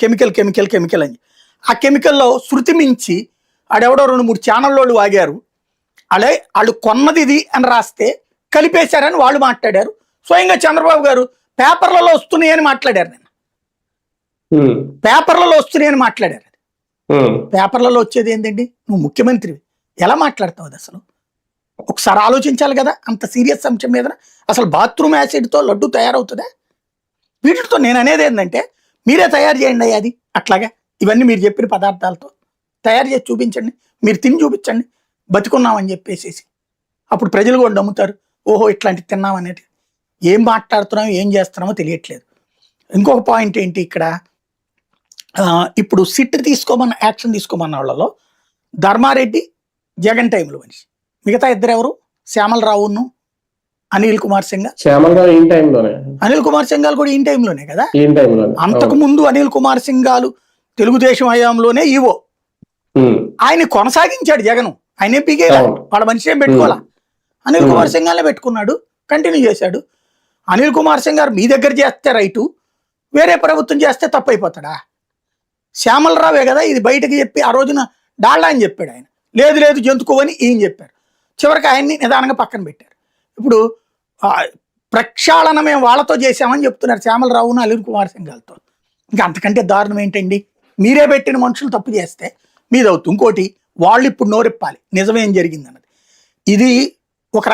Chemical chemical chemical అని. ఆ కెమికల్లో శృతి మించి ఆడెవడో 2-3 ఛానళ్ళోళ్ళు వాగారు. వాళ్ళు కొన్నది ఇది అని రాస్తే కలిపేశారని వాళ్ళు మాట్లాడారు. స్వయంగా చంద్రబాబు గారు పేపర్లలో వస్తున్నాయని మాట్లాడారు. నేను పేపర్లలో వస్తున్నాయని మాట్లాడారు. పేపర్లలో వచ్చేది ఏంటండి? నువ్వు ముఖ్యమంత్రివి, ఎలా మాట్లాడతావు అది? అసలు ఒకసారి ఆలోచించాలి కదా. అంత సీరియస్ అంశం మీద అసలు బాత్రూమ్ యాసిడ్తో లడ్డు తయారవుతుందా? వీటితో నేను అనేది ఏంటంటే మీరే తయారు చేయండి అది. అట్లాగా ఇవన్నీ మీరు చెప్పిన పదార్థాలతో తయారు చేసి చూపించండి, మీరు తిని చూపించండి బతికున్నామని చెప్పేసి. అప్పుడు ప్రజలు కూడా నమ్ముతారు, ఓహో ఇట్లాంటి తిన్నామనేది. ఏం మాట్లాడుతున్నామో ఏం చేస్తున్నామో తెలియట్లేదు. ఇంకొక పాయింట్ ఏంటి ఇక్కడ, ఇప్పుడు సిట్ తీసుకోమన్న యాక్షన్ తీసుకోమన్న వాళ్ళలో ధర్మారెడ్డి జగన్ టైంలో మనిషి, మిగతా ఇద్దరు ఎవరు? శ్యామలరావును అనిల్ కుమార్ సింఘాల్. అనిల్ కుమార్ సింఘాల్ కూడా ఈ టైంలోనే కదా. అంతకు ముందు అనిల్ కుమార్ సింఘాల్ తెలుగుదేశం హయాంలోనే ఈవో, ఆయన కొనసాగించాడు జగన్. ఆయనే పీకే వాళ్ళ మనిషి ఏం పెట్టుకోవాలా, అనిల్ కుమార్ సింఘాల్నే పెట్టుకున్నాడు, కంటిన్యూ చేశాడు. అనిల్ కుమార్ సింఘాల్ మీ దగ్గర చేస్తే రైటు, వేరే ప్రభుత్వం చేస్తే తప్పైపోతాడా? శ్యామలరావే కదా ఇది బయటకు చెప్పి ఆ రోజున డాల్డా అని చెప్పాడు ఆయన. లేదు లేదు జంతుకోవని ఈయన చెప్పారు. చివరికి ఆయన్ని నిదానంగా పక్కన పెట్టారు. ఇప్పుడు ప్రక్షాళన మేము వాళ్ళతో చేశామని చెప్తున్నారు, శ్యామలరావును అనిల్ కుమార్ సింఘాల్తో. ఇంకా అంతకంటే దారుణం ఏంటండి? మీరే పెట్టిన మనుషులు తప్పు చేస్తే మీదవుతుంది. ఇంకోటి, వాళ్ళు ఇప్పుడు నోరెప్పాలి నిజమేం జరిగిందన్నది. ఇది ఒక